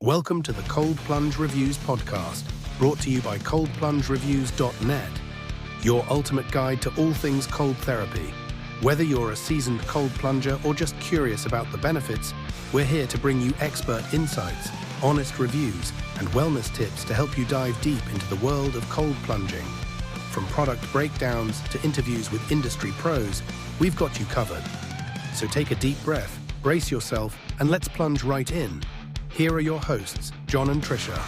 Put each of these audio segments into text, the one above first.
Welcome to the Cold Plunge Reviews podcast, brought to you by coldplungereviews.net, your ultimate guide to all things cold therapy. Whether you're a seasoned cold plunger or just curious about the benefits, we're here to bring you expert insights, honest reviews, and wellness tips to help you dive deep into the world of cold plunging. From product breakdowns to interviews with industry pros, we've got you covered. So take a deep breath, brace yourself, and let's plunge right in. Here are your hosts, John and Tricia.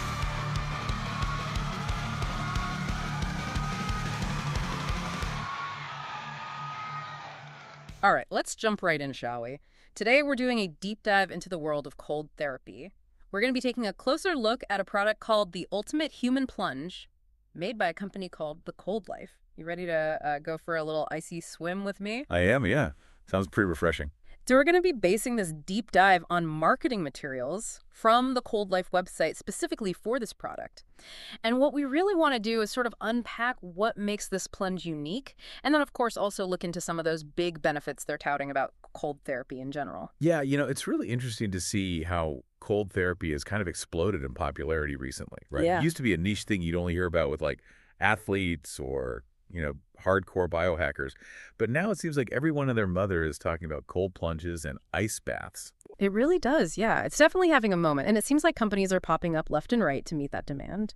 All right, let's jump right in, shall we? Today we're doing a deep dive into the world of cold therapy. We're going to be taking a closer look at a product called the Ultimate Human Plunge, made by a company called The Cold Life. You ready to go for a little icy swim with me? I am, yeah. Sounds pretty refreshing. So we're going to be basing this deep dive on marketing materials from the Cold Life website specifically for this product. And what we really want to do is sort of unpack what makes this plunge unique, and then, of course, also look into some of those big benefits they're touting about cold therapy in general. Yeah, it's really interesting to see how cold therapy has kind of exploded in popularity recently, right? Yeah. It used to be a niche thing you'd only hear about with like athletes or hardcore biohackers. But now it seems like everyone and their mother is talking about cold plunges and ice baths. It really does, yeah. It's definitely having a moment, and it seems like companies are popping up left and right to meet that demand.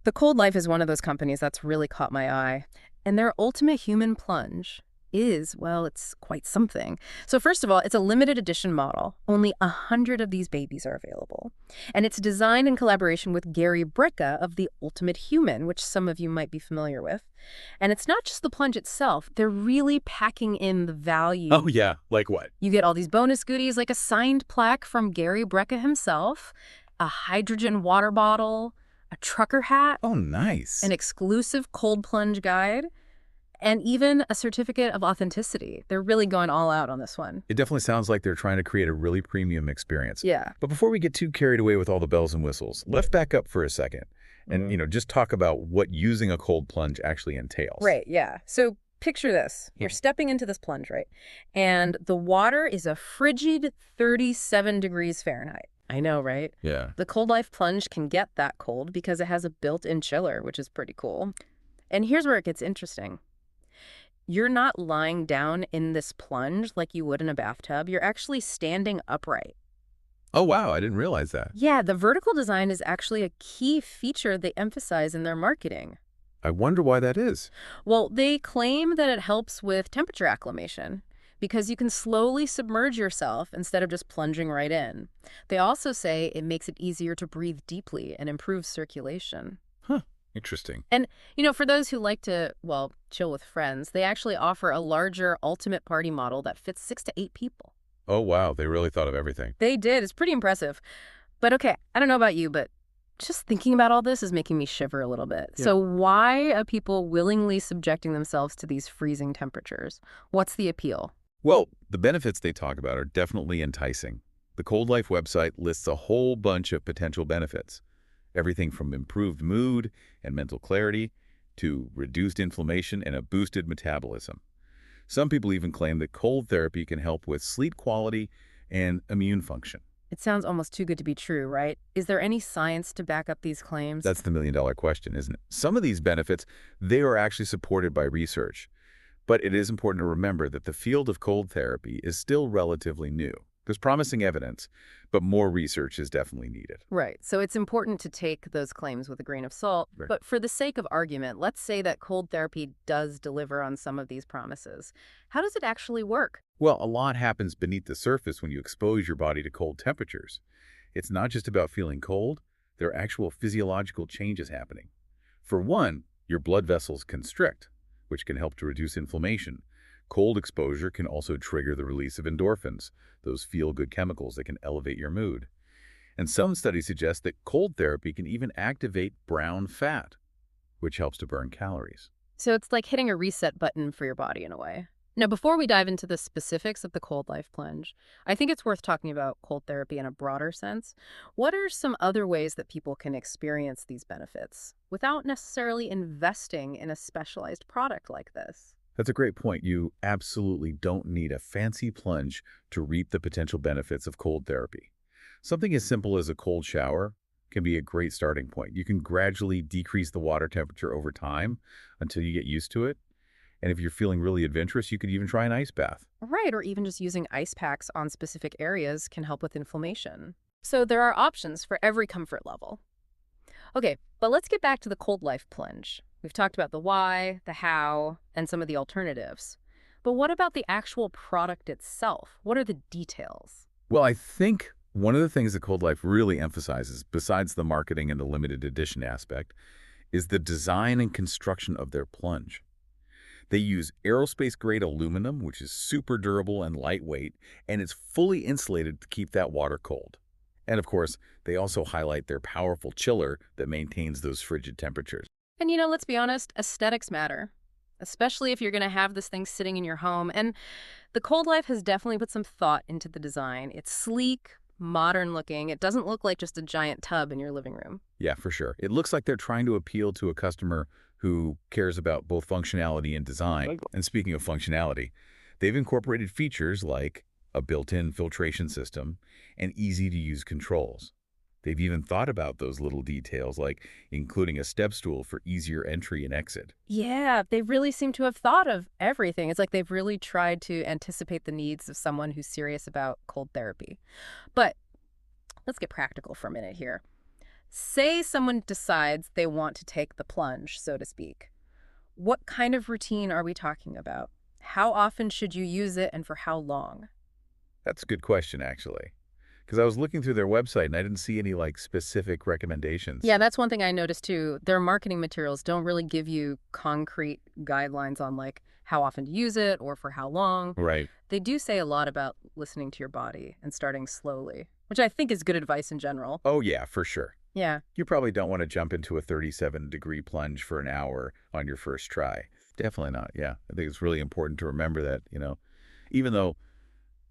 The Cold Life is one of those companies that's really caught my eye, and their Ultimate Human Plunge is, well, it's quite something. So first of all, it's a limited edition model. Only 100 of these babies are available. And it's designed in collaboration with Gary Brecka of The Ultimate Human, which some of you might be familiar with. And it's not just the plunge itself. They're really packing in the value. Oh, yeah. Like what? You get all these bonus goodies, like a signed plaque from Gary Brecka himself, a hydrogen water bottle, a trucker hat. Oh, nice. An exclusive cold plunge guide, and even a certificate of authenticity. They're really going all out on this one. It definitely sounds like they're trying to create a really premium experience. Yeah. But before we get too carried away with all the bells and whistles, let's back up for a second and, just talk about what using a cold plunge actually entails. Right, yeah. So picture this. You're stepping into this plunge, right? And the water is a frigid 37 degrees Fahrenheit. I know, right? Yeah. The Cold Life Plunge can get that cold because it has a built-in chiller, which is pretty cool. And here's where it gets interesting. You're not lying down in this plunge like you would in a bathtub. You're actually standing upright. Oh, wow. I didn't realize that. Yeah, the vertical design is actually a key feature they emphasize in their marketing. I wonder why that is. Well, they claim that it helps with temperature acclimation because you can slowly submerge yourself instead of just plunging right in. They also say it makes it easier to breathe deeply and improves circulation. Huh. Interesting. And, for those who like to, chill with friends, they actually offer a larger ultimate party model that fits 6 to 8 people. Oh, wow. They really thought of everything. They did. It's pretty impressive. But okay, I don't know about you, but just thinking about all this is making me shiver a little bit. Yeah. So why are people willingly subjecting themselves to these freezing temperatures? What's the appeal? Well, the benefits they talk about are definitely enticing. The Cold Life website lists a whole bunch of potential benefits. Everything from improved mood and mental clarity to reduced inflammation and a boosted metabolism. Some people even claim that cold therapy can help with sleep quality and immune function. It sounds almost too good to be true, right? Is there any science to back up these claims? That's the million-dollar question, isn't it? Some of these benefits, they are actually supported by research. But it is important to remember that the field of cold therapy is still relatively new. There's promising evidence, but more research is definitely needed. Right. So it's important to take those claims with a grain of salt. Right. But for the sake of argument, let's say that cold therapy does deliver on some of these promises. How does it actually work? Well, a lot happens beneath the surface when you expose your body to cold temperatures. It's not just about feeling cold. There are actual physiological changes happening. For one, your blood vessels constrict, which can help to reduce inflammation. Cold exposure can also trigger the release of endorphins, those feel-good chemicals that can elevate your mood. And some studies suggest that cold therapy can even activate brown fat, which helps to burn calories. So it's like hitting a reset button for your body in a way. Now, before we dive into the specifics of the Cold Life Plunge, I think it's worth talking about cold therapy in a broader sense. What are some other ways that people can experience these benefits without necessarily investing in a specialized product like this? That's a great point. You absolutely don't need a fancy plunge to reap the potential benefits of cold therapy. Something as simple as a cold shower can be a great starting point. You can gradually decrease the water temperature over time until you get used to it. And if you're feeling really adventurous, you could even try an ice bath. Right, or even just using ice packs on specific areas can help with inflammation. So there are options for every comfort level. Okay, but let's get back to the cold life plunge. We've talked about the why, the how, and some of the alternatives. But what about the actual product itself? What are the details? Well, I think one of the things that Cold Life really emphasizes, besides the marketing and the limited edition aspect, is the design and construction of their plunge. They use aerospace-grade aluminum, which is super durable and lightweight, and it's fully insulated to keep that water cold. And of course, they also highlight their powerful chiller that maintains those frigid temperatures. And let's be honest, aesthetics matter, especially if you're going to have this thing sitting in your home. And the Cold Life has definitely put some thought into the design. It's sleek, modern looking. It doesn't look like just a giant tub in your living room. Yeah, for sure. It looks like they're trying to appeal to a customer who cares about both functionality and design. And speaking of functionality, they've incorporated features like a built-in filtration system and easy-to-use controls. They've even thought about those little details, like including a step stool for easier entry and exit. Yeah, they really seem to have thought of everything. It's like they've really tried to anticipate the needs of someone who's serious about cold therapy. But let's get practical for a minute here. Say someone decides they want to take the plunge, so to speak. What kind of routine are we talking about? How often should you use it and for how long? That's a good question, actually. Because I was looking through their website and I didn't see any specific recommendations. Yeah, that's one thing I noticed too. Their marketing materials don't really give you concrete guidelines on how often to use it or for how long. Right. They do say a lot about listening to your body and starting slowly, which I think is good advice in general. Oh, yeah, for sure. Yeah. You probably don't want to jump into a 37-degree plunge for an hour on your first try. Definitely not, yeah. I think it's really important to remember that, even though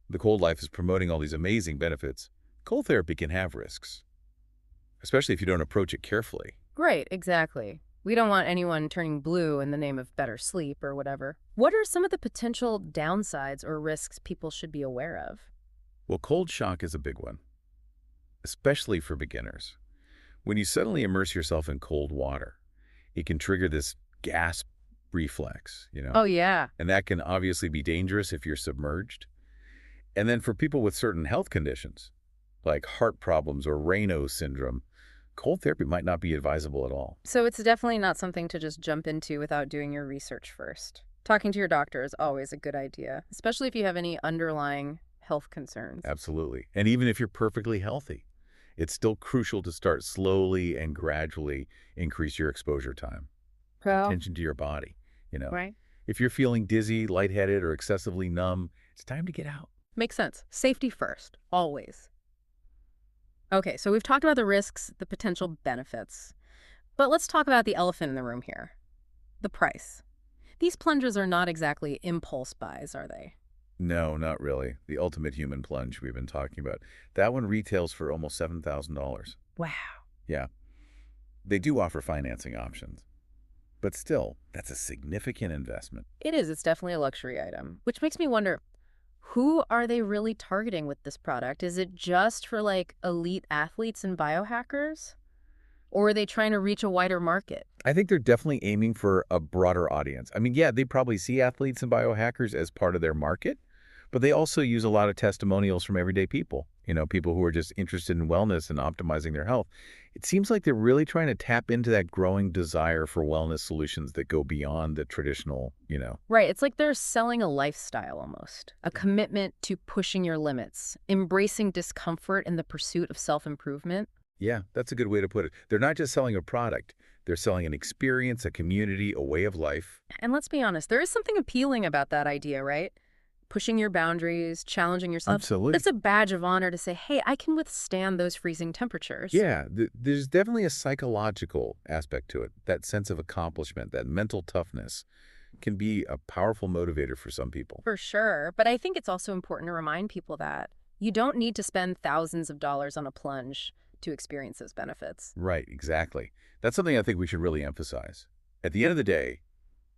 the Cold Life is promoting all these amazing benefits, cold therapy can have risks, especially if you don't approach it carefully. Right, exactly. We don't want anyone turning blue in the name of better sleep or whatever. What are some of the potential downsides or risks people should be aware of? Well, cold shock is a big one, especially for beginners. When you suddenly immerse yourself in cold water, it can trigger this gasp reflex, Oh, yeah. and that can obviously be dangerous if you're submerged. And then for people with certain health conditions, like heart problems or Raynaud's syndrome, cold therapy might not be advisable at all. So it's definitely not something to just jump into without doing your research first. Talking to your doctor is always a good idea, especially if you have any underlying health concerns. Absolutely. And even if you're perfectly healthy, it's still crucial to start slowly and gradually increase your exposure time. Well, Attention to your body, right. If you're feeling dizzy, lightheaded, or excessively numb, it's time to get out. Makes sense. Safety first, always. Okay, so we've talked about the risks, the potential benefits. But let's talk about the elephant in the room here, the price. These plunges are not exactly impulse buys, are they? No, not really. The ultimate human plunge we've been talking about. That one retails for almost $7,000. Wow. Yeah. They do offer financing options. But still, that's a significant investment. It is. It's definitely a luxury item, which makes me wonder, who are they really targeting with this product? Is it just for elite athletes and biohackers? Or are they trying to reach a wider market? I think they're definitely aiming for a broader audience. I mean, yeah, they probably see athletes and biohackers as part of their market, but they also use a lot of testimonials from everyday people, people who are just interested in wellness and optimizing their health. It seems like they're really trying to tap into that growing desire for wellness solutions that go beyond the traditional. Right. It's like they're selling a lifestyle almost, a commitment to pushing your limits, embracing discomfort in the pursuit of self-improvement. Yeah, that's a good way to put it. They're not just selling a product. They're selling an experience, a community, a way of life. And let's be honest, there is something appealing about that idea, right? Pushing your boundaries, challenging yourself. Absolutely. It's a badge of honor to say, hey, I can withstand those freezing temperatures. Yeah, there's definitely a psychological aspect to it. That sense of accomplishment, that mental toughness can be a powerful motivator for some people. For sure. But I think it's also important to remind people that you don't need to spend thousands of dollars on a plunge to experience those benefits. Right, exactly. That's something I think we should really emphasize. At the end of the day,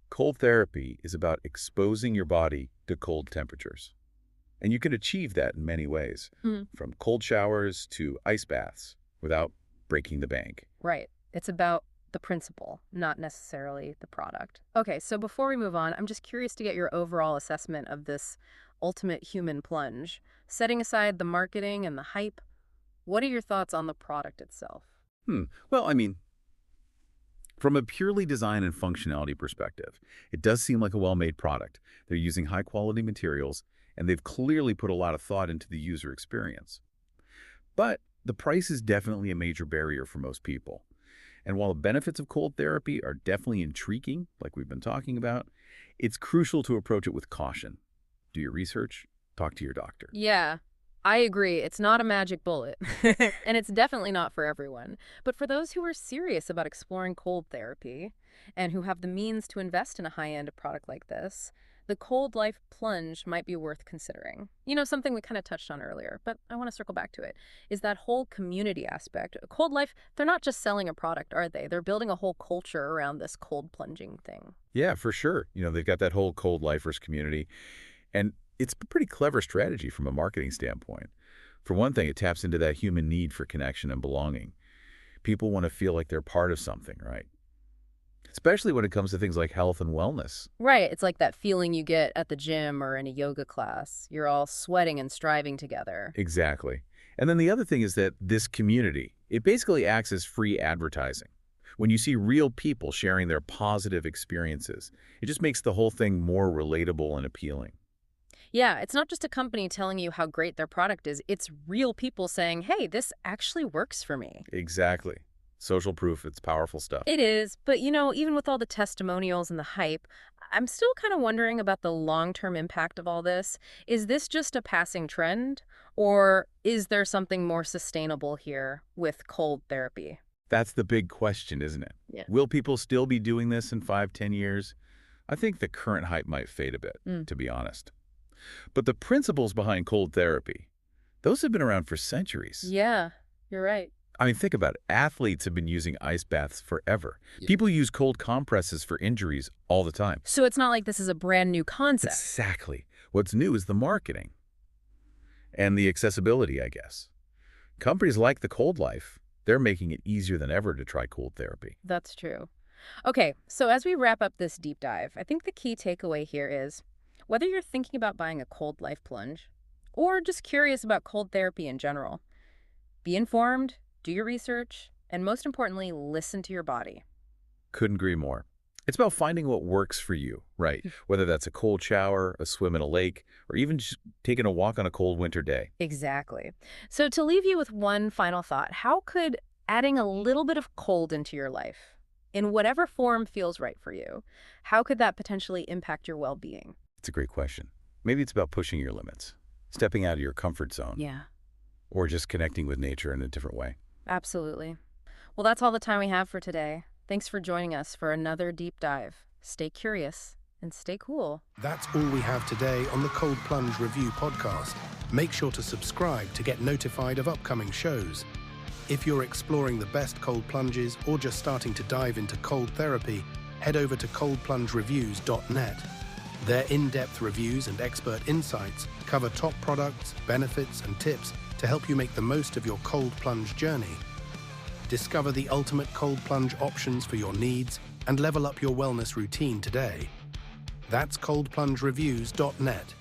cold therapy is about exposing your body to cold temperatures. And you can achieve that in many ways, Hmm. from cold showers to ice baths, without breaking the bank. Right. It's about the principle, not necessarily the product. Okay, so before we move on, I'm just curious to get your overall assessment of this ultimate human plunge. Setting aside the marketing and the hype, what are your thoughts on the product itself? Well, I mean, from a purely design and functionality perspective, it does seem like a well-made product. They're using high-quality materials, and they've clearly put a lot of thought into the user experience. But the price is definitely a major barrier for most people. And while the benefits of cold therapy are definitely intriguing, like we've been talking about, it's crucial to approach it with caution. Do your research, talk to your doctor. Yeah, I agree. It's not a magic bullet, and it's definitely not for everyone. But for those who are serious about exploring cold therapy and who have the means to invest in a high-end product like this, the Cold Life Plunge might be worth considering. You know, something we kind of touched on earlier, but I want to circle back to it, is that whole community aspect. Cold Life, they're not just selling a product, are they? They're building a whole culture around this cold plunging thing. Yeah, for sure. They've got that whole cold lifers community, and it's a pretty clever strategy from a marketing standpoint. For one thing, it taps into that human need for connection and belonging. People want to feel like they're part of something, right? Especially when it comes to things like health and wellness. Right. It's like that feeling you get at the gym or in a yoga class. You're all sweating and striving together. Exactly. And then the other thing is that this community, it basically acts as free advertising. When you see real people sharing their positive experiences, it just makes the whole thing more relatable and appealing. Yeah, it's not just a company telling you how great their product is. It's real people saying, hey, this actually works for me. Exactly. Social proof, it's powerful stuff. It is, but even with all the testimonials and the hype, I'm still kind of wondering about the long-term impact of all this. Is this just a passing trend, or is there something more sustainable here with cold therapy? That's the big question, isn't it? Yeah. Will people still be doing this in 5, 10 years? I think the current hype might fade a bit, to be honest. But the principles behind cold therapy, those have been around for centuries. Yeah, you're right. I mean, think about it. Athletes have been using ice baths forever. Yeah. People use cold compresses for injuries all the time. So it's not like this is a brand new concept. Exactly. What's new is the marketing and the accessibility, I guess. Companies like the Cold Life, they're making it easier than ever to try cold therapy. That's true. Okay, so as we wrap up this deep dive, I think the key takeaway here is whether you're thinking about buying a Cold Life Plunge or just curious about cold therapy in general, be informed, do your research, and most importantly, listen to your body. Couldn't agree more. It's about finding what works for you, right? Whether that's a cold shower, a swim in a lake, or even just taking a walk on a cold winter day. Exactly. So to leave you with one final thought, how could adding a little bit of cold into your life, in whatever form feels right for you, how could that potentially impact your well-being? It's a great question. Maybe it's about pushing your limits, stepping out of your comfort zone, Yeah, or just connecting with nature in a different way. absolutely. Well, that's all the time we have for today. Thanks for joining us for another deep dive. Stay curious and stay cool. That's all we have today on the Cold Plunge Review podcast. Make sure to subscribe to get notified of upcoming shows. If you're exploring the best cold plunges or just starting to dive into cold therapy, head over to coldplungereviews.net. Their in-depth reviews and expert insights cover top products, benefits, and tips to help you make the most of your cold plunge journey. Discover the ultimate cold plunge options for your needs and level up your wellness routine today. That's coldplungereviews.net.